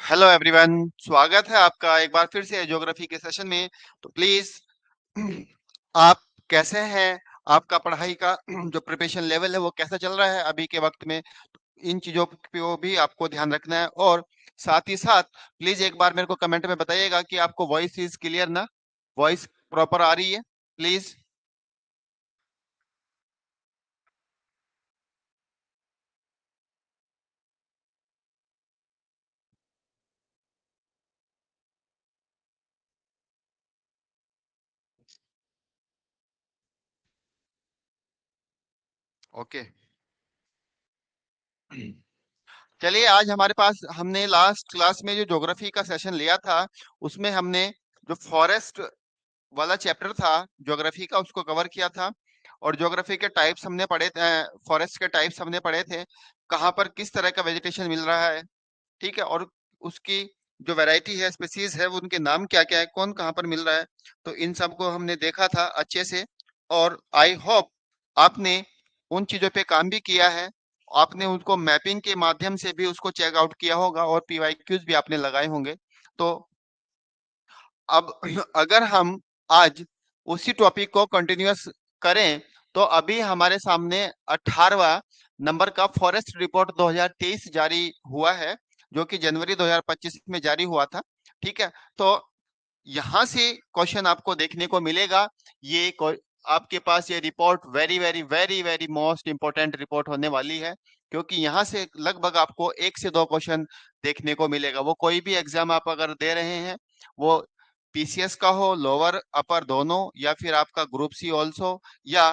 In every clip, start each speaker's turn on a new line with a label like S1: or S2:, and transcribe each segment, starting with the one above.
S1: Hello everyone, स्वागत है आपका एक बार फिर से ज्योग्राफी के सेशन में। तो प्लीज आप कैसे हैं? आपका पढ़ाई का जो प्रिपरेशन लेवल है वो कैसा चल रहा है अभी के वक्त में? इन चीजों पे भी आपको ध्यान रखना है। और साथ ही साथ प्लीज एक बार मेरे को कमेंट में बताइएगा कि आपको वॉइस इज क्लियर ना, वॉइस प्रॉपर आ रही है प्लीज। ओके, चलिए आज हमारे पास हमने लास्ट क्लास में जो ज्योग्राफी का सेशन लिया था उसमें हमने जो फॉरेस्ट वाला चैप्टर था ज्योग्राफी का उसको कवर किया था। और ज्योग्राफी के टाइप्स हमने पढ़े थे, फॉरेस्ट के टाइप्स हमने पढ़े थे, कहाँ पर किस तरह का वेजिटेशन मिल रहा है। ठीक है, और उसकी जो वैरायटी है, स्पीसीज है, वो उनके नाम क्या क्या है, कौन कहाँ पर मिल रहा है। तो इन सब को हमने देखा था अच्छे से। और आई होप आपने उन चीजों पे काम भी किया है। आपने उनको मैपिंग के माध्यम से भी उसको चेक आउट किया होगा और पीवाईक्यूज भी आपने लगाए होंगे। तो अब अगर हम आज उसी टॉपिक को कंटिन्यूअस करें तो अभी हमारे सामने 18वां नंबर का फॉरेस्ट रिपोर्ट 2023 जारी हुआ है, जो कि जनवरी 2025 में जारी हुआ था। ठीक है, तो यहाँ से क्वेश्चन आपको देखने को मिलेगा। आपके पास ये report very very very very most important report होने वाली है, क्योंकि यहाँ से लगभग आपको एक से दो क्वेश्चन देखने को मिलेगा। वो कोई भी एग्जाम आप अगर दे रहे हैं, वो पीसीएस का हो, लोअर अपर दोनों, या फिर आपका ग्रुप सी ऑल्सो, या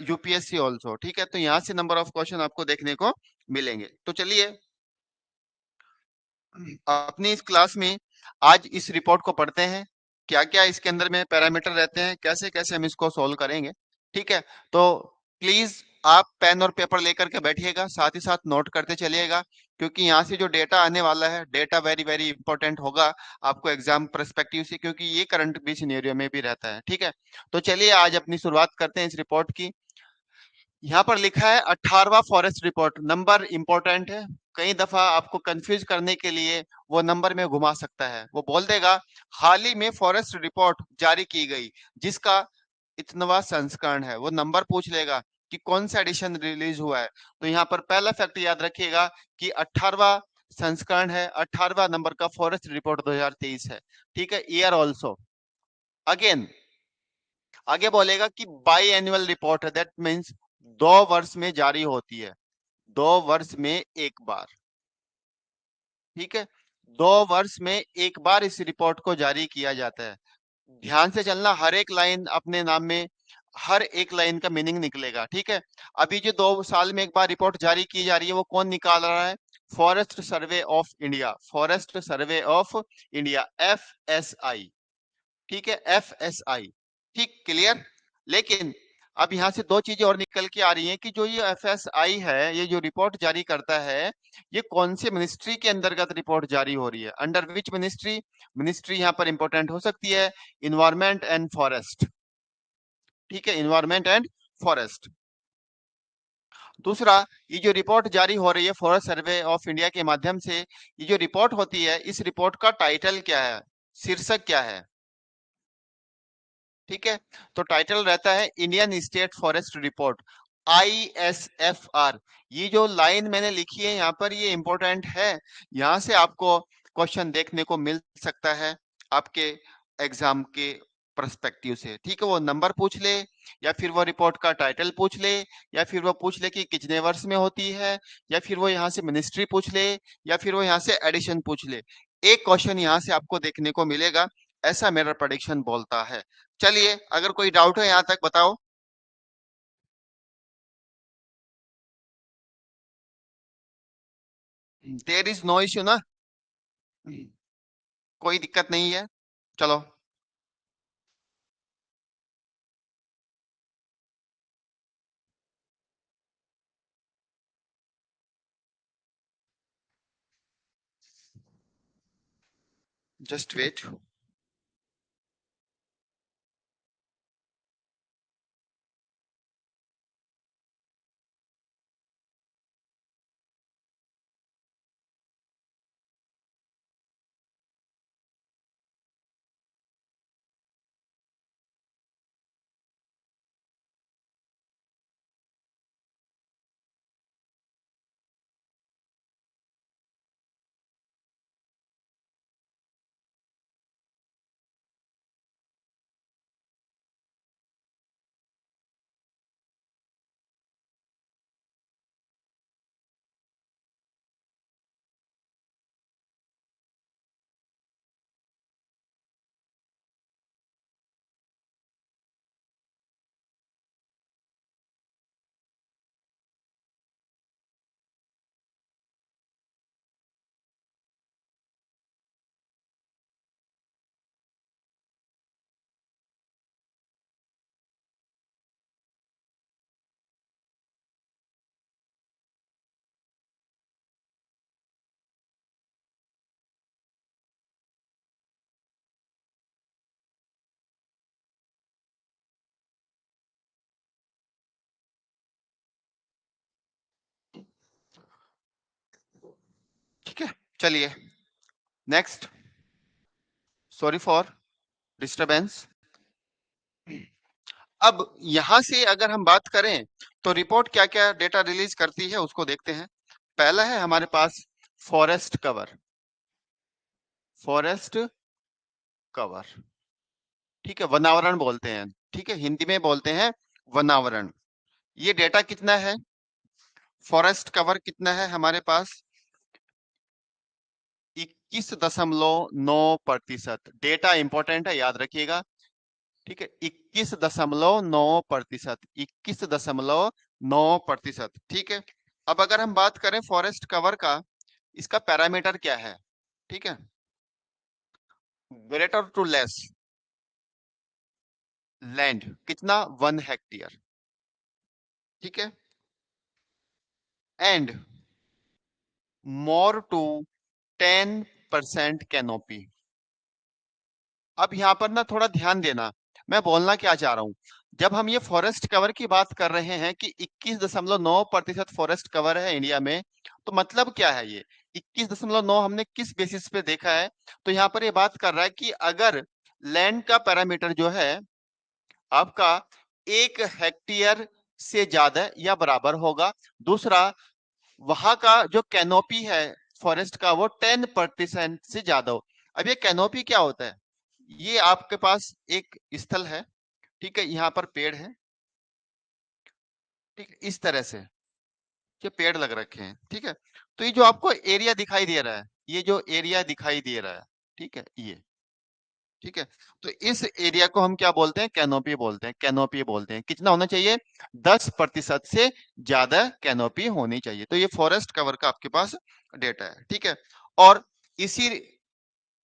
S1: यूपीएससी ऑल्सो। ठीक है, तो यहाँ से नंबर ऑफ क्वेश्चन आपको देखने को मिलेंगे। तो चलिए अपनी इस क्लास में आज इस रिपोर्ट को पढ़ते हैं, क्या क्या इसके अंदर में पैरामीटर रहते हैं, कैसे कैसे हम इसको सोल्व करेंगे। ठीक है, तो प्लीज आप पेन और पेपर लेकर के बैठिएगा, साथ ही साथ नोट करते चलिएगा, क्योंकि यहाँ से जो डेटा आने वाला है, डेटा वेरी वेरी इंपॉर्टेंट होगा आपको एग्जाम पर्सपेक्टिव से, क्योंकि ये करंट भी सिनेरियो में भी रहता है। ठीक है, तो चलिए आज अपनी शुरुआत करते हैं इस रिपोर्ट की। यहाँ पर लिखा है 18वां फॉरेस्ट रिपोर्ट। नंबर इंपॉर्टेंट है, कई दफा आपको कंफ्यूज करने के लिए वो नंबर में घुमा सकता है। वो बोल देगा हाल ही में फॉरेस्ट रिपोर्ट जारी की गई जिसका इतनवा संस्करण है, वो नंबर पूछ लेगा कि कौन सा एडिशन रिलीज हुआ है। तो यहाँ पर पहला फैक्ट याद रखिएगा कि 18वां संस्करण है, 18वां नंबर का फॉरेस्ट रिपोर्ट 2023 है। ठीक है, ईयर ऑल्सो। अगेन आगे बोलेगा कि बाई एनुअल रिपोर्ट है, दैट मीन्स 2 वर्ष में जारी होती है, 2 वर्ष में एक बार। ठीक है, 2 वर्ष में एक बार इस रिपोर्ट को जारी किया जाता है। ध्यान से चलना, हर एक लाइन अपने नाम में, हर एक लाइन का मीनिंग निकलेगा। ठीक है, अभी जो 2 साल में एक बार रिपोर्ट जारी की जा रही है वो कौन निकाल रहा है? Forest survey of India, forest survey of India, FSI। ठीक है, FSI। ठीक, क्लियर। लेकिन अब यहाँ से दो चीजें और निकल के आ रही हैं कि जो ये FSI है, ये जो रिपोर्ट जारी करता है, ये कौन से मिनिस्ट्री के अंतर्गत रिपोर्ट जारी हो रही है, अंडर विच मिनिस्ट्री। मिनिस्ट्री यहाँ पर इंपॉर्टेंट हो सकती है, इन्वायरमेंट एंड फॉरेस्ट। ठीक है, इन्वायरमेंट एंड फॉरेस्ट। दूसरा, ये जो रिपोर्ट जारी हो रही है फॉरेस्ट सर्वे ऑफ इंडिया के माध्यम से, ये जो रिपोर्ट होती है, इस रिपोर्ट का टाइटल क्या है, शीर्षक क्या है? ठीक है, तो टाइटल रहता है Indian state forest report, ISFR। ये जो लाइन मैंने लिखी है यहाँ पर, ये इंपॉर्टेंट है। यहाँ से आपको क्वेश्चन देखने को मिल सकता है आपके एग्जाम के पर्सपेक्टिव से। ठीक है, वो नंबर पूछ ले, या फिर वो रिपोर्ट का टाइटल पूछ ले, या फिर वो पूछ ले कि कितने वर्ष में होती है, या फिर वो यहाँ से मिनिस्ट्री पूछ ले, या फिर वो यहाँ से एडिशन पूछ ले। एक क्वेश्चन यहाँ से आपको देखने को मिलेगा, ऐसा मेरा प्रेडिक्शन बोलता है। चलिए, अगर कोई डाउट है यहाँ तक बताओ। देयर इज नो इश्यू ना, कोई दिक्कत नहीं है। चलो, जस्ट वेट। चलिए नेक्स्ट, सॉरी फॉर डिस्टरबेंस। अब यहां से अगर हम बात करें तो रिपोर्ट क्या क्या डेटा रिलीज करती है उसको देखते हैं। पहला है हमारे पास फॉरेस्ट कवर, फॉरेस्ट कवर, ठीक है, वनावरण बोलते हैं, ठीक है, हिंदी में बोलते हैं वनावरण। ये डेटा कितना है, फॉरेस्ट कवर कितना है हमारे पास, 21.9%। डेटा इंपॉर्टेंट है, याद रखिएगा, ठीक है, 21.9%, 21.9%, ठीक है। अब अगर हम बात करें फॉरेस्ट कवर का, इसका पैरामीटर क्या है, ठीक है, ग्रेटर टू लेस लैंड कितना, 1 हेक्टेयर, ठीक है, एंड मोर टू 10% कैनोपी। अब यहाँ पर ना थोड़ा ध्यान देना, मैं बोलना क्या चाह रहा हूं। जब हम ये फॉरेस्ट कवर की बात कर रहे हैं कि 21.9% फॉरेस्ट कवर है इंडिया में, तो मतलब क्या है ये 21.9 हमने किस बेसिस पे देखा है। तो यहाँ पर ये बात कर रहा है कि अगर लैंड का पैरामीटर जो है आपका 1 हेक्टेयर से ज्यादा या बराबर होगा, दूसरा वहां का जो कैनोपी है फॉरेस्ट का वो 10% से ज्यादा हो। अब ये कैनोपी क्या होता है, ये आपके पास एक स्थल है, ठीक है, यहाँ पर पेड़ है, ठीक है, इस तरह से ये पेड़ लग रखे हैं, ठीक है। तो ये जो आपको एरिया दिखाई दे रहा है, ये जो एरिया दिखाई दे रहा है, ठीक है, ये, ठीक है, तो इस एरिया को हम क्या बोलते हैं, कैनोपी बोलते हैं, कैनोपी बोलते हैं। कितना होना चाहिए, 10% से ज्यादा कैनोपी होनी चाहिए। तो ये फॉरेस्ट कवर का आपके पास डेटा है, ठीक है। और इसी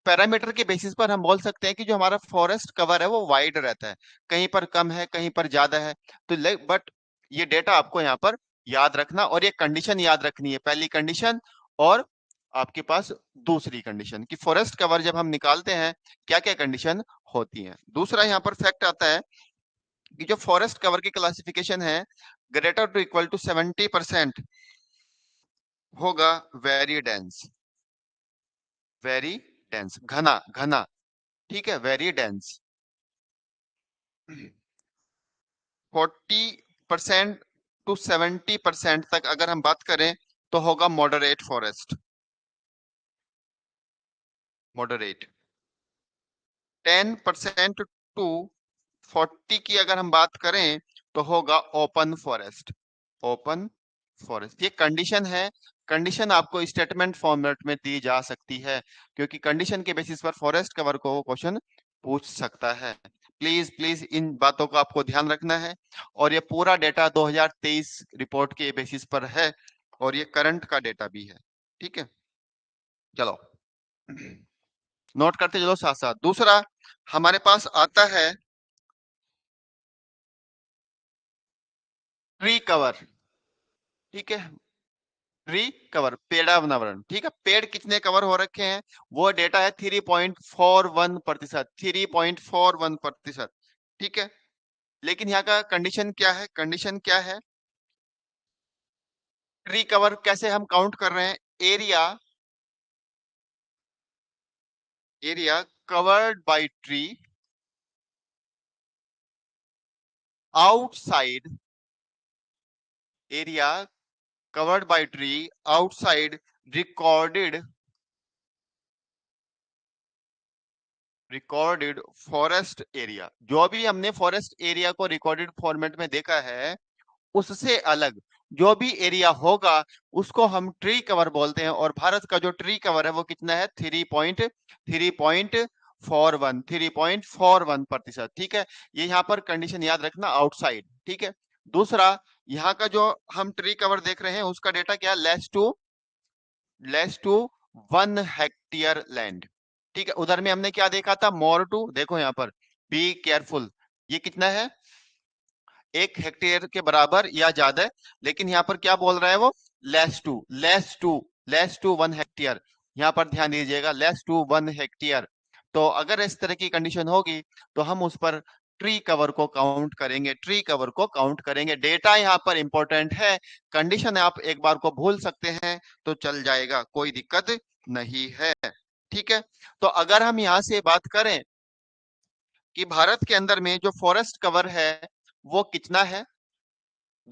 S1: पैरामीटर के बेसिस पर हम बोल सकते हैं कि जो हमारा फॉरेस्ट कवर है वो वाइड रहता है, कहीं पर कम है कहीं पर ज्यादा है। तो बट ये डेटा आपको यहाँ पर याद रखना, और ये कंडीशन याद रखनी है, पहली कंडीशन और आपके पास दूसरी कंडीशन, कि फॉरेस्ट कवर जब हम निकालते हैं क्या क्या कंडीशन होती हैं। दूसरा यहाँ पर फैक्ट आता है कि जो फॉरेस्ट कवर की क्लासिफिकेशन है, ग्रेटर टू इक्वल टू 70% होगा वेरी डेंस, वेरी डेंस, घना घना, ठीक है, वेरी डेंस। 40% टू 70% तक अगर हम बात करें तो होगा मॉडरेट फॉरेस्ट, मॉडरेट। 10% टू 40 की अगर हम बात करें तो होगा ओपन फॉरेस्ट, ओपन फॉरेस्ट। ये कंडीशन है, कंडीशन आपको स्टेटमेंट फॉर्मेट में दी जा सकती है, क्योंकि कंडीशन के बेसिस पर फॉरेस्ट कवर को क्वेश्चन पूछ सकता है। प्लीज प्लीज इन बातों को आपको ध्यान रखना है। और ये पूरा डेटा 2023 रिपोर्ट के बेसिस पर है, और ये करंट का डेटा भी है, ठीक है। चलो नोट करते चलो साथ साथ। दूसरा हमारे पास आता है ट्री कवर, ठीक है, ट्री कवर, पेड़ावरण, ठीक है, पेड़ कितने कवर हो रखे हैं, वो डेटा है 3.41%, 3.41%, ठीक है। लेकिन यहाँ का कंडीशन क्या है, कंडीशन क्या है, ट्री कवर कैसे हम काउंट कर रहे हैं, area, area covered by tree outside, area covered by tree outside recorded, recorded forest area. जो भी हमने फॉरेस्ट एरिया को रिकॉर्डेड फॉर्मेट में देखा है उससे अलग जो भी एरिया होगा उसको हम ट्री कवर बोलते हैं। और भारत का जो ट्री कवर है वो कितना है, 3.41%, ठीक है। ये यहाँ पर कंडीशन याद रखना, आउटसाइड, ठीक है। दूसरा यहाँ का जो हम ट्री कवर देख रहे हैं उसका डेटा क्या, लेस टू 1 हेक्टेयर लैंड, ठीक है। उधर में हमने क्या देखा था, मोर टू, देखो यहाँ पर, बी केयरफुल, ये कितना है, 1 हेक्टेयर के बराबर या ज्यादा है। लेकिन यहाँ पर क्या बोल रहा है वो, लेस टू 1 हेक्टेयर। यहाँ पर ध्यान दीजिएगा, लेस टू 1 हेक्टेयर। तो अगर इस तरह की कंडीशन होगी तो हम उस पर ट्री कवर को काउंट करेंगे, ट्री कवर को काउंट करेंगे। डेटा यहाँ पर इंपॉर्टेंट है, कंडीशन आप एक बार को भूल सकते हैं तो चल जाएगा, कोई दिक्कत नहीं है। ठीक है, तो अगर हम यहां से बात करें कि भारत के अंदर में जो फॉरेस्ट कवर है वो कितना है,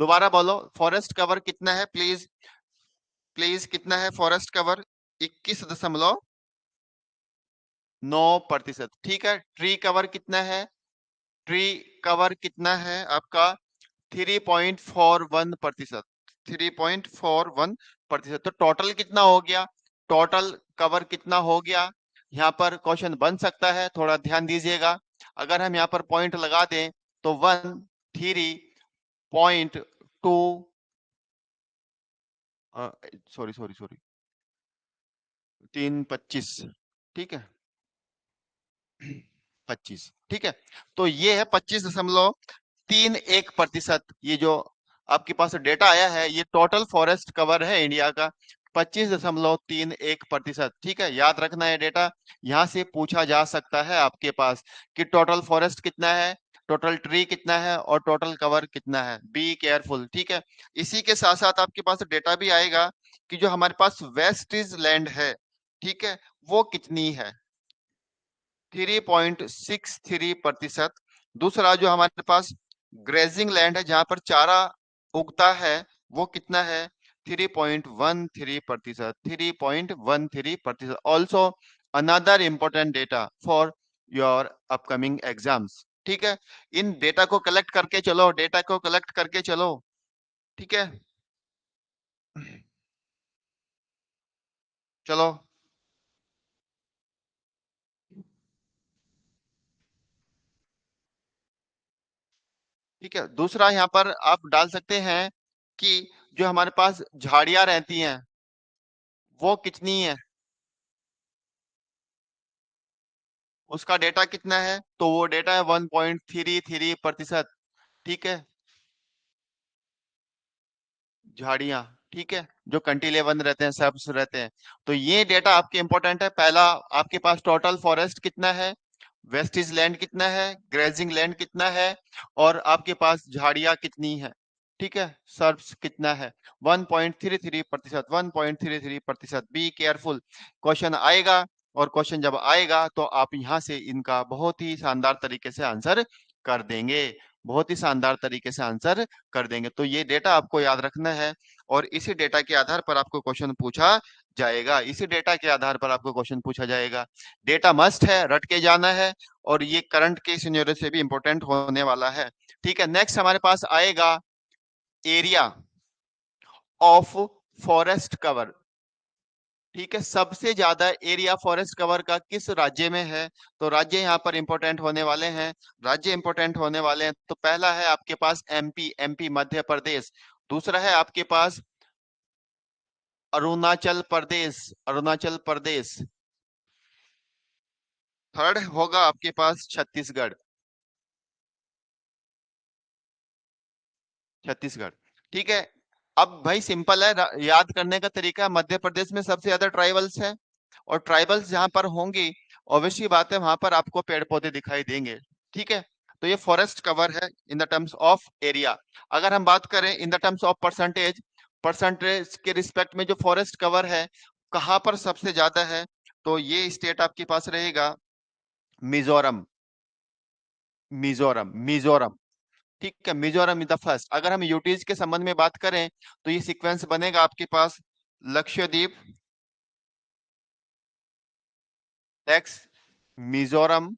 S1: दोबारा बोलो, फॉरेस्ट कवर कितना है प्लीज, प्लीज कितना है फॉरेस्ट कवर? 21.9%। ठीक है, ट्री कवर कितना है? ट्री कवर कितना है आपका? 3.41%। 3.41%। तो टोटल कितना हो गया? टोटल कवर कितना हो गया? यहाँ पर क्वेश्चन बन सकता है, थोड़ा ध्यान दीजिएगा। अगर हम यहाँ पर पॉइंट लगा दें तो 1 3.2, सॉरी सॉरी सॉरी, 3.25। ठीक है, 25। ठीक है, तो ये है 25.31%। ये जो आपके पास डेटा आया है ये टोटल फॉरेस्ट कवर है इंडिया का, 25.31%। ठीक है, याद रखना है डेटा। यहां से पूछा जा सकता है आपके पास कि टोटल फॉरेस्ट कितना है, टोटल ट्री कितना है और टोटल कवर कितना है। Be careful. ठीक है, इसी के साथ साथ आपके पास डेटा भी आएगा कि जो हमारे पास वेस्टेज लैंड है, ठीक है, वो कितनी है? 3.63%। दूसरा जो हमारे पास ग्रेजिंग लैंड है जहां पर चारा उगता है वो कितना है? 3.13%। 3.13%। Also another important data for your upcoming exams. ठीक है, इन डेटा को कलेक्ट करके चलो, डेटा को कलेक्ट करके चलो। ठीक है, चलो। ठीक है, दूसरा यहाँ पर आप डाल सकते हैं कि जो हमारे पास झाड़ियां रहती हैं वो कितनी है, उसका डेटा कितना है? तो वो डेटा है 1.33%। ठीक है, झाड़ियां, ठीक है, जो कंटीलेवन रहते हैं, सब्स रहते हैं। तो ये डेटा आपके इंपॉर्टेंट है। पहला, आपके पास टोटल फॉरेस्ट कितना है, वेस्टेज लैंड कितना है, ग्रेजिंग लैंड कितना है, और आपके पास झाड़ियां कितनी है। ठीक है, सर्ब्स कितना है? 1.33%। 1.33%। बी केयरफुल, क्वेश्चन आएगा, और क्वेश्चन जब आएगा तो आप यहां से इनका बहुत ही शानदार तरीके से आंसर कर देंगे, बहुत ही शानदार तरीके से आंसर कर देंगे। तो ये डेटा आपको याद रखना है, और इसी डेटा के आधार पर आपको क्वेश्चन पूछा जाएगा। इसी डेटा के आधार पर आपको क्वेश्चन पूछा जाएगा। डेटा मस्ट है, रट के जाना है, और ये करंट के सिनेरियो से भी इंपॉर्टेंट होने वाला है। ठीक है, नेक्स्ट हमारे पास आएगा एरिया ऑफ फॉरेस्ट कवर। ठीक है, सबसे ज्यादा एरिया फॉरेस्ट कवर का किस राज्य में है? तो राज्य यहाँ पर इंपॉर्टेंट होने वाले हैं, राज्य इंपॉर्टेंट होने वाले हैं। तो पहला है आपके पास एमपी, एमपी मध्य प्रदेश। दूसरा है आपके पास अरुणाचल प्रदेश, अरुणाचल प्रदेश। थर्ड होगा आपके पास छत्तीसगढ़, छत्तीसगढ़। ठीक है, अब भाई सिंपल है, याद करने का तरीका। मध्य प्रदेश में सबसे ज्यादा ट्राइबल्स है, और ट्राइबल्स जहां पर होंगी, ऑब्वियसली बात है वहां पर आपको पेड़ पौधे दिखाई देंगे। ठीक है, तो ये फॉरेस्ट कवर है इन द टर्म्स ऑफ एरिया। अगर हम बात करें in the terms of percentage, percentage के रिस्पेक्ट में जो फॉरेस्ट कवर है कहाँ पर सबसे ज्यादा है, तो ये स्टेट आपके पास रहेगा मिजोरम। मिजोरम, मिजोरम। ठीक है, मिजोरम इज द फर्स्ट। अगर हम यूटीज के संबंध में बात करें तो ये सीक्वेंस बनेगा आपके पास लक्षद्वीप, एक्स, मिजोरम,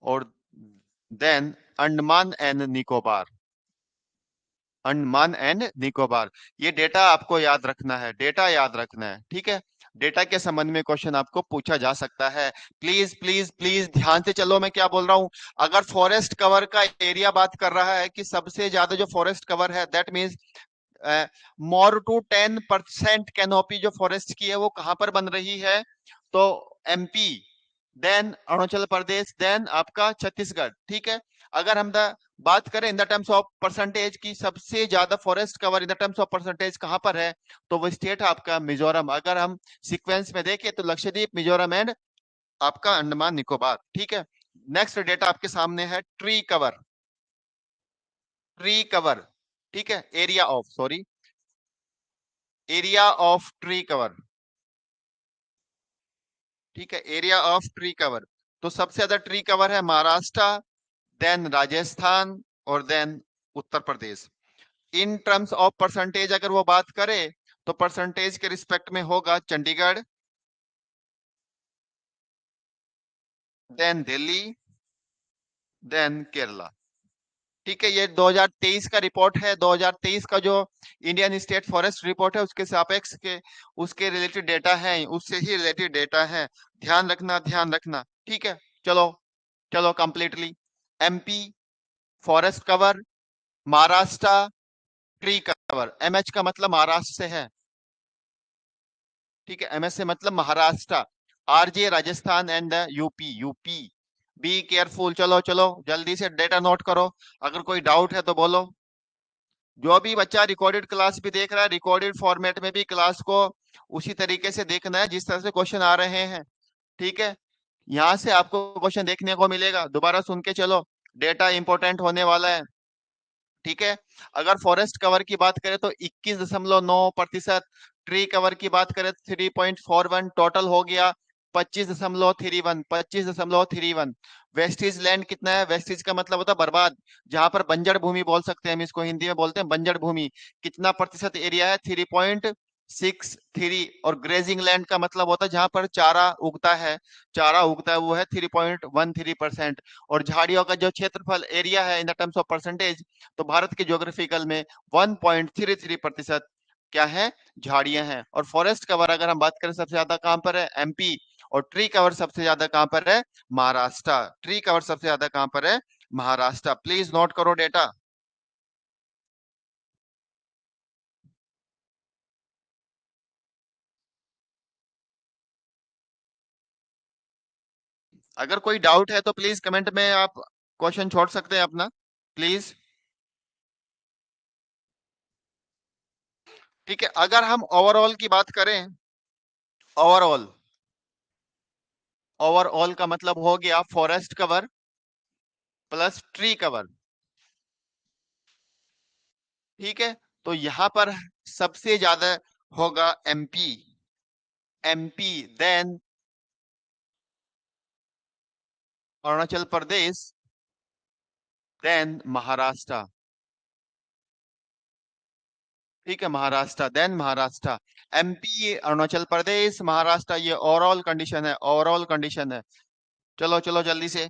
S1: और then Andaman and Nicobar. Andaman and Nicobar. ये डेटा आपको याद रखना है, डेटा याद रखना है। ठीक है, डेटा के संबंध में क्वेश्चन आपको पूछा जा सकता है। प्लीज प्लीज प्लीज ध्यान से चलो, मैं क्या बोल रहा हूं। अगर फॉरेस्ट कवर का एरिया बात कर रहा है कि सबसे ज्यादा जो फॉरेस्ट कवर है, that means more to 10% canopy जो फॉरेस्ट की है वो कहां पर बन रही है? तो MP, then Arunachal Pradesh, then आपका छत्तीसगढ़। ठीक है, अगर हम बात करें in the terms of percentage की सबसे ज्यादा forest cover in the terms of percentage कहां पर है, तो वो स्टेट है आपका मिजोरम। अगर हम सीक्वेंस में देखें तो लक्षद्वीप, मिजोरम एंड आपका अंडमान निकोबार। ठीक है, नेक्स्ट डेटा आपके सामने है ट्री कवर, ट्री कवर। ठीक है, area of, sorry, area of tree cover. ठीक है, एरिया ऑफ ट्री कवर। तो सबसे ज्यादा ट्री कवर है महाराष्ट्र, देन राजस्थान, और then Uttar Pradesh. In terms of percentage अगर वो बात करे तो परसेंटेज के रिस्पेक्ट में होगा चंडीगढ़, देन दिल्ली, देन केरला। ठीक है, ये 2023 का रिपोर्ट है। 2023 का जो इंडियन स्टेट फॉरेस्ट रिपोर्ट है उसके सापेक्ष के उसके रिलेटेड डेटा है, उससे ही रिलेटेड डेटा है। ध्यान रखना, ध्यान रखना। ठीक है, चलो चलो completely. MP forest cover, Maharashtra tree cover. MH का मतलब महाराष्ट्र से है। ठीक है, एमएस से मतलब Maharashtra, RJ Rajasthan and UP, UP. Be careful. चलो चलो जल्दी से डेटा नोट करो, अगर कोई डाउट है तो बोलो। जो भी बच्चा रिकॉर्डेड क्लास भी देख रहा है, रिकॉर्डेड फॉर्मेट में भी क्लास को उसी तरीके से देखना है जिस तरह से क्वेश्चन आ रहे हैं। ठीक है, यहाँ से आपको क्वेश्चन देखने को मिलेगा, दोबारा सुन के चलो, डेटा इंपॉर्टेंट होने वाला है। ठीक है, अगर फॉरेस्ट कवर की बात करें तो 21.9%, ट्री कवर की बात करें 3.41 टोटल हो गया 25.31, 25.31। वेस्टेज लैंड कितना है? वेस्टेज का मतलब होता है बर्बाद, जहां पर बंजर भूमि बोल सकते हैं हम इसको, हिंदी में बोलते हैं बंजर भूमि। कितना प्रतिशत एरिया है? 3.63। और ग्रेजिंग लैंड का मतलब होता है जहां पर चारा उगता है, चारा उगता है, वो है 3.13%। और झाड़ियों का जो क्षेत्रफल एरिया है इन द टर्म्स ऑफ परसेंटेज, तो भारत के ज्योग्राफिकल में 1.33% क्या है? झाड़ियां हैं। और फॉरेस्ट कवर अगर हम बात करें सबसे ज्यादा कहां पर है? एमपी। और ट्री कवर सबसे ज्यादा कहां पर है? महाराष्ट्र। ट्री कवर सबसे ज्यादा कहां पर है? महाराष्ट्र। प्लीज नोट करो डेटा। अगर कोई डाउट है तो प्लीज कमेंट में आप क्वेश्चन छोड़ सकते हैं अपना, प्लीज। ठीक है, अगर हम ओवरऑल की बात करें, ओवरऑल, ओवरऑल का मतलब हो गया forest cover plus tree cover. ठीक है, तो यहां पर सबसे ज्यादा होगा MP, MP, then Arunachal Pradesh, then Maharashtra. ठीक है, महाराष्ट्र, देन महाराष्ट्र। एमपी, अरुणाचल प्रदेश, महाराष्ट्र, ये ओवरऑल कंडीशन है, ओवरऑल कंडीशन है। चलो चलो जल्दी से।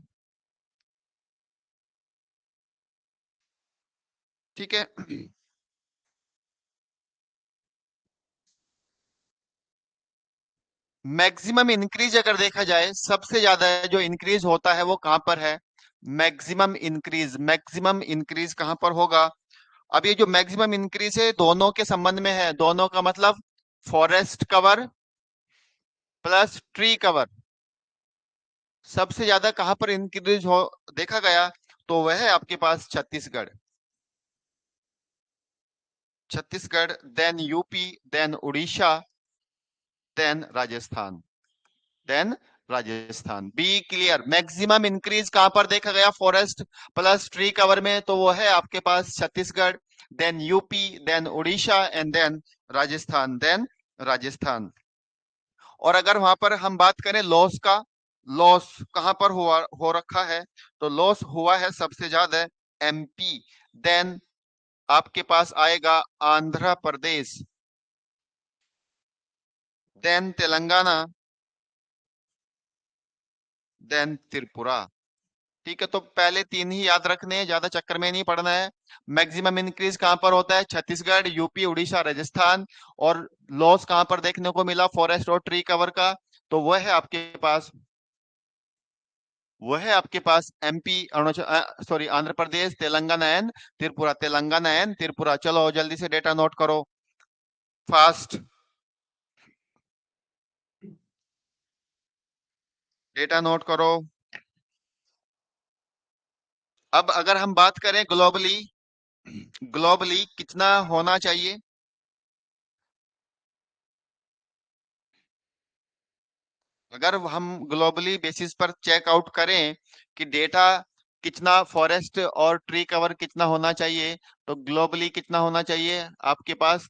S1: ठीक है, मैक्सिमम इंक्रीज अगर देखा जाए, सबसे ज्यादा जो इंक्रीज होता है वो कहां पर है? मैक्सिमम इंक्रीज, मैक्सिमम इंक्रीज कहां पर होगा? अब ये जो मैक्सिमम इंक्रीज है दोनों के संबंध में है, दोनों का मतलब forest cover plus tree cover. सबसे ज्यादा कहां पर इंक्रीज हो देखा गया, तो वह है आपके पास Chhattisgarh, Chhattisgarh, then UP, then Orissa, then Rajasthan, then Rajasthan. Be clear. Maximum increase कहां पर देखा गया? फॉरेस्ट प्लस ट्री कवर में, तो वो है आपके पास Chhattisgarh, then UP, then Orissa, and then Rajasthan, then Rajasthan. और अगर वहां पर हम बात करें लॉस का, लॉस कहां पर हुआ हो रखा है, तो लॉस हुआ है सबसे ज्यादा एमपी, देन आपके पास आएगा आंध्र प्रदेश, देन तेलंगाना, देन त्रिपुरा। ठीक है, तो पहले तीन ही याद रखने हैं, ज्यादा चक्कर में नहीं पड़ना है। मैक्सिमम इंक्रीज कहां पर होता है? छत्तीसगढ़, यूपी, उड़ीसा, राजस्थान। और लॉस कहां पर देखने को मिला फॉरेस्ट और ट्री कवर का? तो वह है आपके पास, वो है आपके पास MP, Arunachal, sorry, Andhra Pradesh, Telangana and Tripura, Telangana and Tripura. चलो जल्दी से डेटा नोट करो, फास्ट डेटा नोट करो। अब अगर हम बात करें ग्लोबली, ग्लोबली कितना होना चाहिए? अगर हम ग्लोबली बेसिस पर चेक आउट करें कि डेटा कितना फॉरेस्ट और ट्री कवर कितना होना चाहिए, तो ग्लोबली कितना होना चाहिए आपके पास?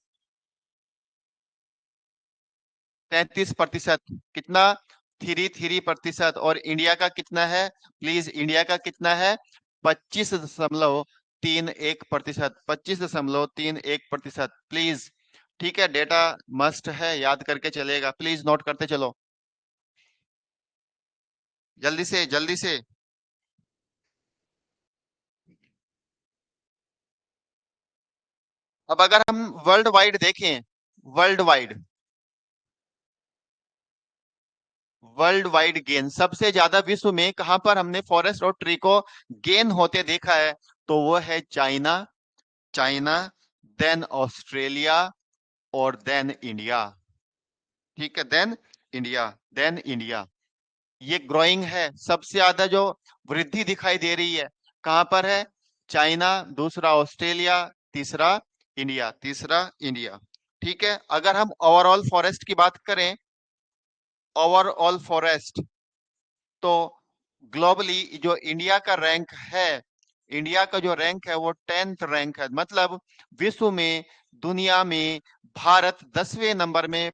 S1: 33%। कितना? 33%। और इंडिया का कितना है? प्लीज, इंडिया का कितना है? 25.31%, 25.31%। प्लीज, ठीक है, डेटा मस्ट है, याद करके चलेगा, प्लीज नोट करते चलो, जल्दी से जल्दी से। अब अगर हम वर्ल्ड वाइड देखें, world wide, world wide gain सबसे ज्यादा विश्व में कहां पर हमने फॉरेस्ट और ट्री को गेन होते देखा है? तो वो है चाइना, चाइना, देन ऑस्ट्रेलिया, और देन इंडिया। ठीक है, देन इंडिया, देन इंडिया। ये ग्रोइंग है, सबसे ज्यादा जो वृद्धि दिखाई दे रही है कहां पर है? चाइना, दूसरा ऑस्ट्रेलिया, तीसरा इंडिया, तीसरा इंडिया। ठीक है, अगर हम ओवरऑल फॉरेस्ट की बात करें, ओवरऑल फॉरेस्ट, तो ग्लोबली जो इंडिया का रैंक है, इंडिया का जो रैंक है वो 10th रैंक है। मतलब विश्व में, दुनिया में भारत 10वें नंबर में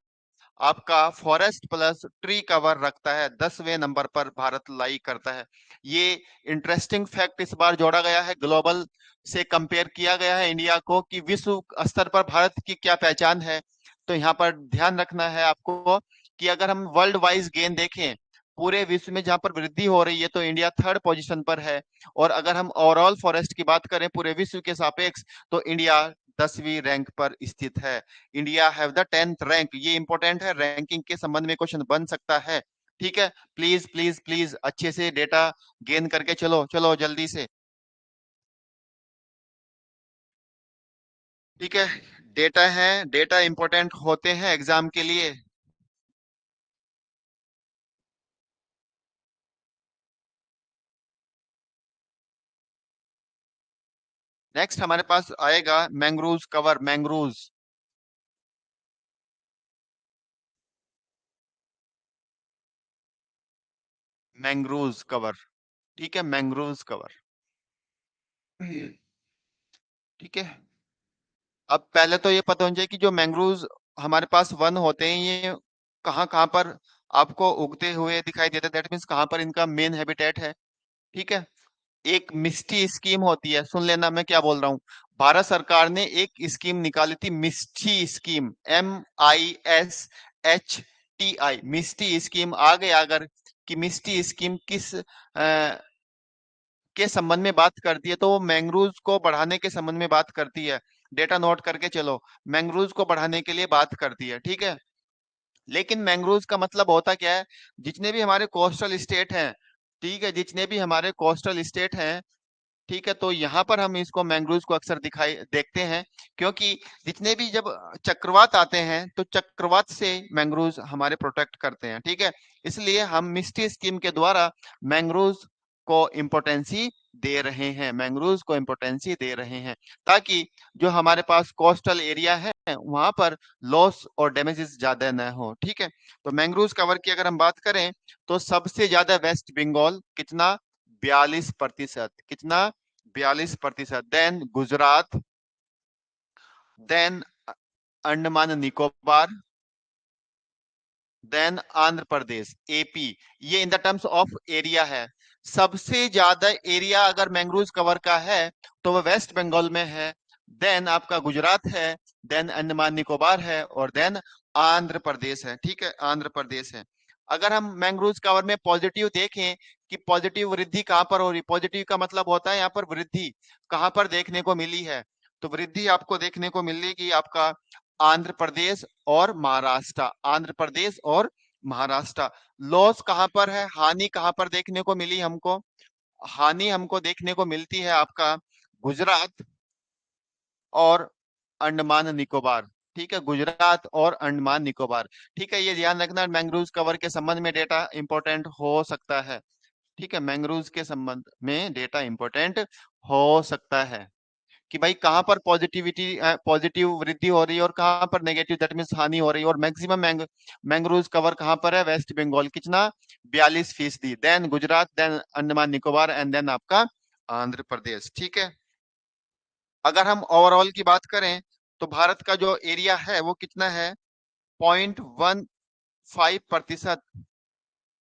S1: आपका फॉरेस्ट प्लस ट्री कवर रखता है, 10वें नंबर पर भारत लाई करता है। ये इंटरेस्टिंग फैक्ट इस बार जोड़ा गया है, ग्लोबल से कंपेयर किया गया है इंडिया को कि विश्व स्तर पर भारत की क्या पहचान है। तो यहाँ पर ध्यान रखना है आपको कि अगर हम वर्ल्ड वाइज गेन देखें, पूरे विश्व में जहां पर वृद्धि हो रही है, तो इंडिया 3rd पोजीशन पर है। और अगर हम ओवरऑल फॉरेस्ट की बात करें पूरे विश्व के सापेक्ष, तो इंडिया 10वीं रैंक पर स्थित है। India have the 10th rank. ये इंपॉर्टेंट है, रैंकिंग के संबंध में क्वेश्चन बन सकता है। ठीक है, प्लीज प्लीज प्लीज अच्छे से डेटा गेन करके चलो, चलो जल्दी से। ठीक है, डेटा है, डेटा इंपॉर्टेंट होते हैं एग्जाम के लिए। नेक्स्ट हमारे पास आएगा mangrove cover, mangrove, mangrove cover. ठीक है, मैंग्रोव कवर। ठीक है, अब पहले तो ये पता होना चाहिए कि जो मैंग्रोव हमारे पास वन होते हैं, ये कहाँ कहाँ पर आपको उगते हुए दिखाई देते हैं, दैट मीन्स कहाँ पर इनका मेन हैबिटेट है। ठीक है, एक मिस्टी स्कीम होती है, सुन लेना मैं क्या बोल रहा हूँ। भारत सरकार ने एक स्कीम निकाली थी, मिस्टी स्कीम, MISHTI, मिस्टी स्कीम। आ गया अगर कि मिस्टी स्कीम किस के संबंध में बात करती है, तो वो मैंग्रोव को बढ़ाने के संबंध में बात करती है। डेटा नोट करके चलो, मैंग्रोव को बढ़ाने के लिए बात करती है। ठीक है, लेकिन मैंग्रोव का मतलब होता क्या है? जितने भी हमारे कोस्टल स्टेट हैं, ठीक है, जितने भी हमारे कोस्टल स्टेट हैं, ठीक है, तो यहाँ पर हम इसको मैंग्रोव को अक्सर दिखाई देखते हैं, क्योंकि जितने भी जब चक्रवात आते हैं, तो चक्रवात से मैंग्रोव हमारे प्रोटेक्ट करते हैं। ठीक है, इसलिए हम मिस्टी स्कीम के द्वारा मैंग्रोव को इम्पोर्टेंसी दे रहे हैं, मैंग्रोव को इम्पोर्टेंसी दे रहे हैं, ताकि जो हमारे पास कोस्टल एरिया है वहां पर लॉस और डैमेजेस ज्यादा न हो। ठीक है, तो मैंग्रोव कवर की अगर हम बात करें, तो सबसे ज्यादा वेस्ट बंगाल, कितना? 42%। कितना? 42%। Then Gujarat, then Andaman Nicobar, then Andhra Pradesh, AP। ये in the terms of area है। सबसे ज्यादा एरिया अगर मैंग्रोव कवर का है, तो वो वेस्ट बंगाल में है, देन आपका गुजरात है, देन अंडमान निकोबार है, और देन आंध्र प्रदेश है। ठीक है, आंध्र प्रदेश है। अगर हम मैंग्रोव कवर में पॉजिटिव देखें कि पॉजिटिव वृद्धि कहां पर हो रही, पॉजिटिव का मतलब होता है यहाँ पर वृद्धि कहां पर देखने को मिली है, तो वृद्धि आपको देखने को मिलेगी आपका आंध्र प्रदेश और महाराष्ट्र, आंध्र प्रदेश और महाराष्ट्र। लॉस कहां पर है, हानि कहां पर देखने को मिली हमको? हानि हमको देखने को मिलती है आपका गुजरात और अंडमान निकोबार। ठीक है, गुजरात और अंडमान निकोबार। ठीक है, ये ध्यान रखना, मैंग्रोव कवर के संबंध में डेटा इंपॉर्टेंट हो सकता है। ठीक है, मैंग्रोव के संबंध में डेटा इंपॉर्टेंट हो सकता है कि भाई कहां पर पॉजिटिविटी, पॉजिटिव वृद्धि हो रही है और कहां पर नेगेटिव, दैट मीन्स हानि हो रही है। और मैक्सिमम मैंग्रोव कवर कहां पर है? वेस्ट बंगाल, कितना? 42%। Then Gujarat, then Andaman Nicobar, and then आपका आंध्र प्रदेश। ठीक है, अगर हम ओवरऑल की बात करें, तो भारत का जो एरिया है वो कितना है? 0.15%।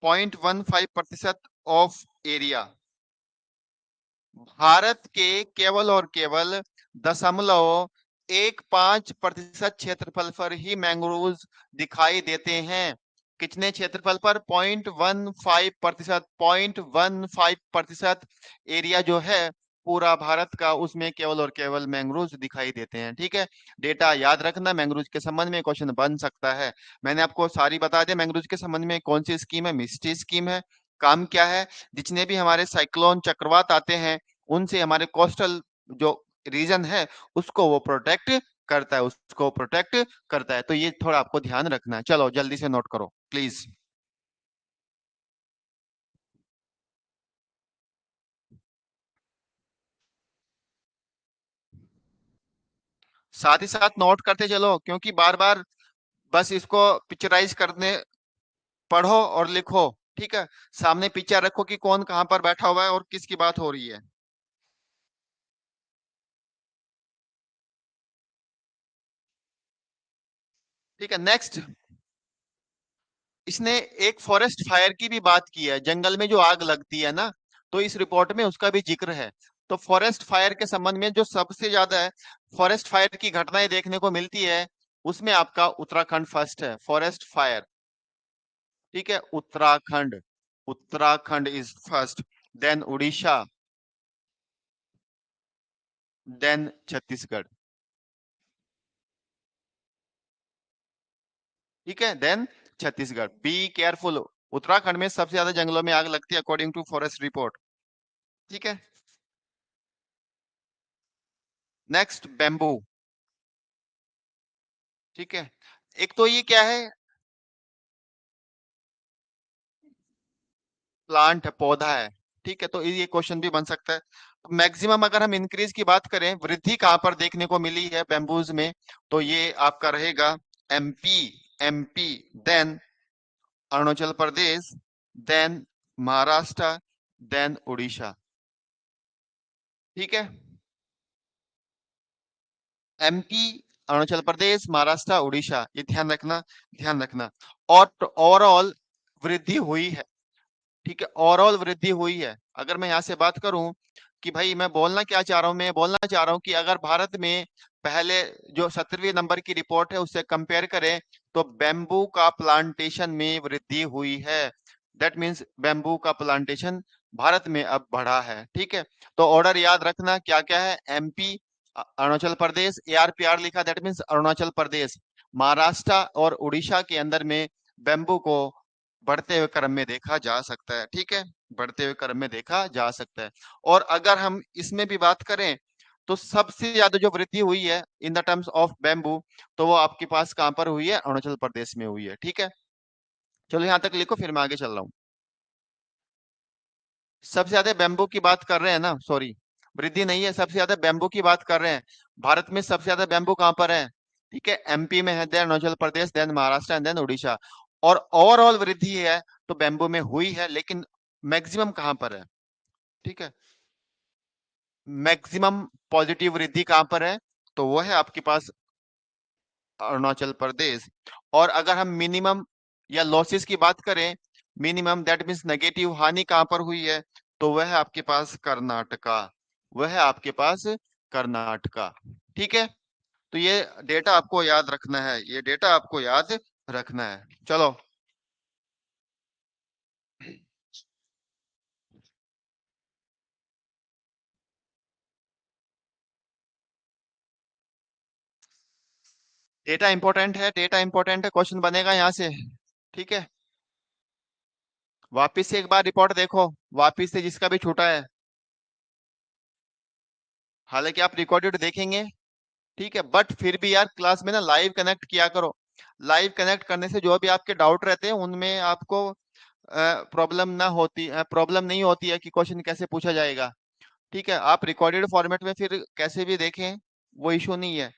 S1: 0.15% ऑफ एरिया। भारत के केवल और केवल 0.15% क्षेत्रफल पर ही मैंग्रोव दिखाई देते हैं। कितने क्षेत्रफल पर? 0.15%। 0.15% एरिया जो है पूरा भारत का, उसमें केवल और केवल मैंग्रोव दिखाई देते हैं। ठीक है, डेटा याद रखना। मैंग्रोव के संबंध में क्वेश्चन बन सकता है। मैंने आपको सारी बता दिया मैंग्रोव के संबंध में कौन सी स्कीम है, मिस्टी स्कीम है। काम क्या है? जितने भी हमारे साइक्लोन चक्रवात आते हैं उनसे हमारे कोस्टल जो रीजन है उसको वो प्रोटेक्ट करता है, उसको प्रोटेक्ट करता है। तो ये थोड़ा आपको ध्यान रखना है। चलो जल्दी से नोट करो प्लीज। साथ ही साथ नोट करते चलो, क्योंकि बार बार बस इसको पिक्चराइज करने, पढ़ो और लिखो। ठीक है, सामने पिक्चर रखो कि कौन कहां पर बैठा हुआ है और किसकी बात हो रही है। ठीक है, नेक्स्ट। इसने एक फॉरेस्ट फायर की भी बात की है, जंगल में जो आग लगती है ना, तो इस रिपोर्ट में उसका भी जिक्र है। तो फॉरेस्ट फायर के संबंध में जो सबसे ज्यादा है फॉरेस्ट फायर की घटनाएं देखने को मिलती है, उसमें आपका उत्तराखंड फर्स्ट है, फॉरेस्ट फायर। ठीक है, Uttarakhand, Uttarakhand is first, then Orissa, then Chhattisgarh. ठीक है, then Chhattisgarh. Be careful, Uttarakhand में सबसे ज्यादा जंगलों में आग लगती है अकॉर्डिंग टू फॉरेस्ट रिपोर्ट। ठीक है, नेक्स्ट बेम्बू। ठीक है, एक तो ये क्या है, प्लांट है, पौधा है। ठीक है, तो ये क्वेश्चन भी बन सकता है। मैक्सिमम अगर हम इंक्रीज की बात करें, वृद्धि कहां पर देखने को मिली है बेम्बूज में, तो ये आपका रहेगा MP, MP, then Arunachal Pradesh, then Maharashtra, then Orissa. ठीक है, एमपी, अरुणाचल प्रदेश, महाराष्ट्र, उड़ीसा, ये ध्यान रखना, ध्यान रखना। और ओवरऑल वृद्धि हुई है। ठीक है, ओवरऑल वृद्धि हुई है। अगर मैं यहाँ से बात करूं कि भाई मैं बोलना क्या चाह रहा हूं, मैं बोलना चाह रहा हूं कि अगर भारत में पहले जो 17वें नंबर की रिपोर्ट है उससे कंपेयर करें, तो बेम्बू का प्लांटेशन में वृद्धि हुई है। दैट मीन्स बेम्बू का प्लांटेशन भारत में अब बढ़ा है। ठीक है, तो ऑर्डर याद रखना क्या क्या है। एमपी, अरुणाचल प्रदेश, एआरपीआर लिखा, दैट मीन्स अरुणाचल प्रदेश। महाराष्ट्र और उड़ीसा के अंदर में बेम्बू को बढ़ते हुए क्रम में देखा जा सकता है। ठीक है, बढ़ते हुए क्रम में देखा जा सकता है। और अगर हम इसमें भी बात करें, तो सबसे ज्यादा जो वृद्धि हुई है इन द टर्म्स ऑफ बेम्बू, तो वो आपके पास कहां पर हुई है? अरुणाचल प्रदेश में हुई है। ठीक है, चलो यहां तक लिखो, फिर मैं आगे चल रहा हूँ। सबसे ज्यादा बेम्बू की बात कर रहे हैं ना, सॉरी, वृद्धि नहीं है, सबसे ज्यादा बेम्बू की बात कर रहे हैं। भारत में सबसे ज्यादा बेम्बू कहां पर है? ठीक है, एमपी में है, then Arunachal Pradesh, then Maharashtra and then Odisha. और ओवरऑल वृद्धि है तो बेम्बू में हुई है, लेकिन मैक्सिमम कहां पर है? ठीक है, मैक्सिमम पॉजिटिव वृद्धि कहां पर है? तो वो है आपके पास अरुणाचल प्रदेश। और अगर हम मिनिमम या लॉसेस की बात करें, मिनिमम दैट मीन्स नेगेटिव हानि कहां पर हुई है? तो वह है आपके पास कर्नाटका, वह है आपके पास कर्नाटका। ठीक है, तो ये डेटा आपको याद रखना है, ये डेटा आपको याद रखना है। चलो, डेटा इंपॉर्टेंट है, डेटा इंपॉर्टेंट है, क्वेश्चन बनेगा यहाँ से। ठीक है, वापिस से एक बार रिपोर्ट देखो, वापिस से जिसका भी छूटा है। हालांकि आप रिकॉर्डेड देखेंगे, ठीक है, बट फिर भी यार क्लास में ना लाइव कनेक्ट किया करो। लाइव कनेक्ट करने से जो भी आपके डाउट रहते हैं उनमें आपको प्रॉब्लम ना होती, प्रॉब्लम नहीं होती है कि क्वेश्चन कैसे पूछा जाएगा। ठीक है, आप रिकॉर्डेड फॉर्मेट में फिर कैसे भी देखें, वो इशू नहीं है।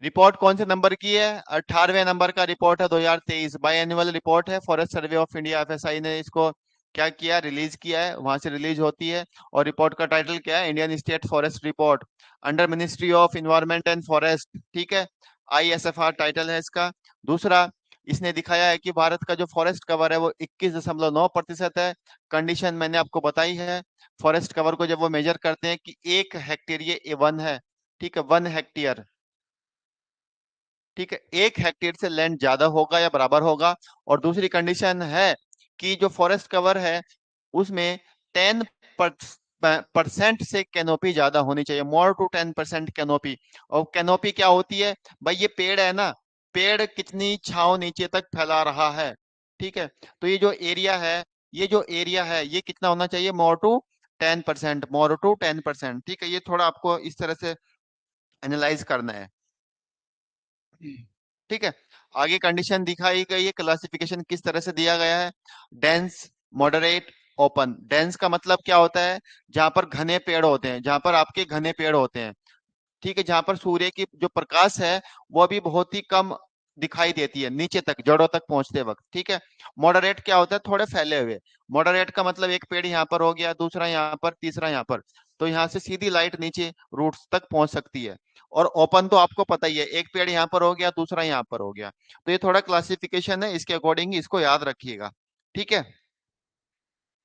S1: रिपोर्ट कौन से नंबर की है? 18वें नंबर का रिपोर्ट है, 2023 बाई एनुअल रिपोर्ट है, forest survey of India, FSI ने इसको क्या किया, रिलीज किया है, वहां से रिलीज होती है। और रिपोर्ट का टाइटल क्या है? Indian state forest report, under ministry of environment and forest. ठीक है, आईएसएफआर टाइटल है इसका। दूसरा, इसने दिखाया है कि भारत का जो फॉरेस्ट कवर है वो 21.9% है। कंडीशन मैंने आपको बताई है। फॉरेस्ट कवर को जब वो मेजर करते हैं कि 1 हेक्टेयर, ये 1 है, ठीक है, 1 हेक्टेयर, ठीक है, 1 हेक्टेयर से लैंड ज्यादा होगा या बराबर होगा। और दूसरी कंडीशन है कि जो फॉरेस्ट कवर है उसमें 10% से कैनोपी ज्यादा होनी चाहिए, more to 10% कैनोपी। और कैनोपी क्या होती है भाई? ये पेड़ है ना, पेड़ कितनी छांव नीचे तक फैला रहा है, ठीक है। तो ये जो एरिया है ये कितना होना चाहिए? मोर टू 10%, मोर टू 10%, ठीक है। ये थोड़ा आपको इस तरह से एनालाइज करना है, ठीक है। आगे कंडीशन दिखाई गई है, क्लासिफिकेशन किस तरह से दिया गया है। Dense, moderate, open. डेंस का मतलब क्या होता है? जहां पर घने पेड़ होते हैं, जहां पर आपके घने पेड़ होते हैं, ठीक है, जहां पर सूर्य की जो प्रकाश है वो भी बहुत ही कम दिखाई देती है नीचे तक, जड़ों तक पहुंचते वक्त, ठीक है। मॉडरेट क्या होता है? थोड़े फैले हुए। मॉडरेट का मतलब एक पेड़ यहाँ पर हो गया, दूसरा यहाँ पर, तीसरा यहाँ पर, तो यहाँ से सीधी लाइट नीचे रूट्स तक पहुंच सकती है। और ओपन तो आपको पता ही है, एक पेड़ यहाँ पर हो गया, दूसरा यहाँ पर हो गया। तो ये थोड़ा क्लासिफिकेशन है, इसके अकॉर्डिंग इसको याद रखिएगा, ठीक है।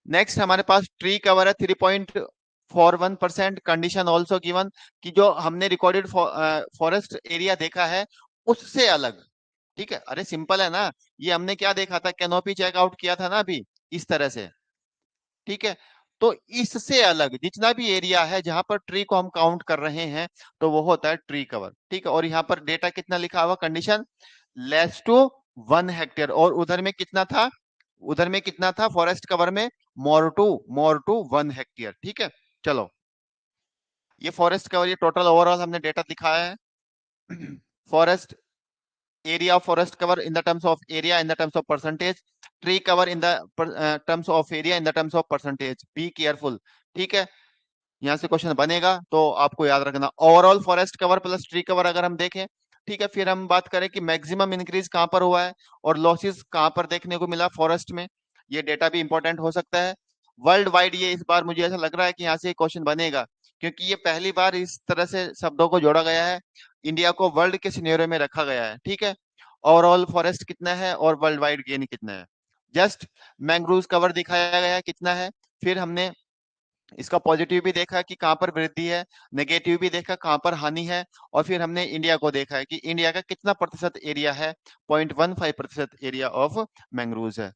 S1: नेक्स्ट हमारे पास ट्री कवर है 3.41%। कंडीशन ऑल्सो गिवन कि जो हमने रिकॉर्डेड फॉरेस्ट एरिया देखा है उससे अलग, ठीक है। अरे सिंपल है ना, ये हमने क्या देखा था? कैनोपी चेकआउट किया था ना अभी, इस तरह से, ठीक है। तो इससे अलग जितना भी एरिया है जहां पर ट्री को हम काउंट कर रहे हैं तो वो होता है ट्री कवर, ठीक है। और यहाँ पर डेटा कितना लिखा हुआ? Condition less to 1 hectare. और उधर में कितना था? उधर में कितना था फॉरेस्ट कवर में? मोर टू 1 हेक्टेयर, ठीक है। चलो, ये फॉरेस्ट कवर, ये टोटल ओवरऑल हमने डेटा दिखाया है। Forest area of forest cover in the terms of area, in the terms of percentage, tree cover in the terms of area, in the terms of percentage, be careful, ठीक है। यहाँ से question बनेगा तो आपको याद रखना। Overall forest cover plus tree cover अगर हम देखें, ठीक है, फिर हम बात करें कि मैक्सिमम इंक्रीज कहाँ पर हुआ है और लॉसेस कहाँ पर देखने को मिला फॉरेस्ट में, ये डेटा भी इंपॉर्टेंट हो सकता है। वर्ल्ड वाइड ये इस बार मुझे ऐसा लग रहा है कि यहाँ से क्वेश्चन बनेगा, क्योंकि ये पहली बार इस तरह से शब्दों को जोड़ा गया है, इंडिया को वर्ल्ड के सिनेरियो में रखा गया है, ठीक है। ओवरऑल फॉरेस्ट कितना है और वर्ल्ड वाइड गेन कितना है, जस्ट मैंग्रोव कवर दिखाया गया है कितना है। फिर हमने इसका पॉजिटिव भी देखा कि कहाँ पर वृद्धि है, नेगेटिव भी देखा कहाँ पर हानि है। और फिर हमने इंडिया को देखा है कि इंडिया का कितना प्रतिशत एरिया है, 0.15% एरिया ऑफ मैंग्रोव है।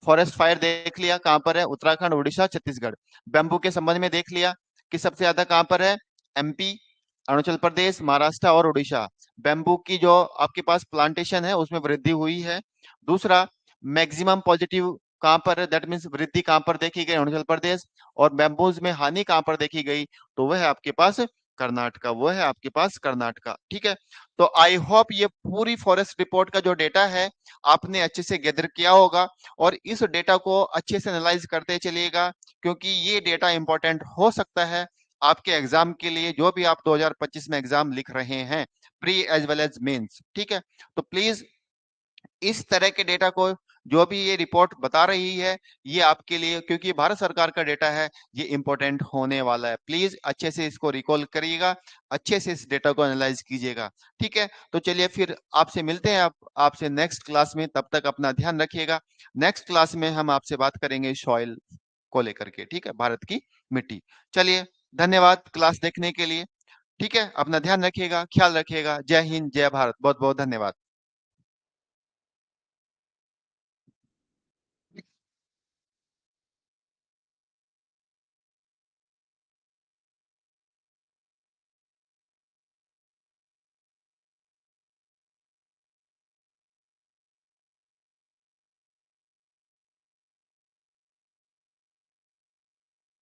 S1: फॉरेस्ट फायर देख लिया कहाँ पर है, उत्तराखंड, उड़ीसा, छत्तीसगढ़। बैम्बू के संबंध में देख लिया कि सबसे ज्यादा कहाँ पर है, एमपी, अरुणाचल प्रदेश, महाराष्ट्र और उड़ीसा। बैम्बू की जो आपके पास प्लांटेशन है उसमें वृद्धि हुई है। दूसरा, मैक्सिमम पॉजिटिव कहाँ पर है, दैट मीन्स वृद्धि कहाँ पर देखी गई, अरुणाचल प्रदेश। और बैम्बूज में हानि कहाँ पर देखी गई, तो वह है आपके पास कर्नाटका, वो है आपके पास कर्नाटका, ठीक है। तो आई होप ये पूरी फॉरेस्ट रिपोर्ट का जो डेटा है आपने अच्छे से गैदर किया होगा और इस डेटा को अच्छे से एनालाइज करते चलिएगा, क्योंकि ये डेटा इंपॉर्टेंट हो सकता है आपके एग्जाम के लिए, जो भी आप 2025 में एग्जाम लिख रहे हैं, pre as well as mains, ठीक है। तो प्लीज इस तरह के डेटा को, जो भी ये रिपोर्ट बता रही है, ये आपके लिए, क्योंकि ये भारत सरकार का डेटा है, ये इंपॉर्टेंट होने वाला है। प्लीज अच्छे से इसको रिकॉल करिएगा, अच्छे से इस डेटा को एनालाइज कीजिएगा, ठीक है। तो चलिए फिर आपसे मिलते हैं, आप आपसे नेक्स्ट क्लास में, तब तक अपना ध्यान रखिएगा। नेक्स्ट क्लास में हम आपसे बात करेंगे सॉइल को लेकर के, ठीक है, भारत की मिट्टी। चलिए, धन्यवाद क्लास देखने के लिए, ठीक है। अपना ध्यान रखिएगा, ख्याल रखिएगा। जय हिंद, जय भारत, बहुत बहुत धन्यवाद।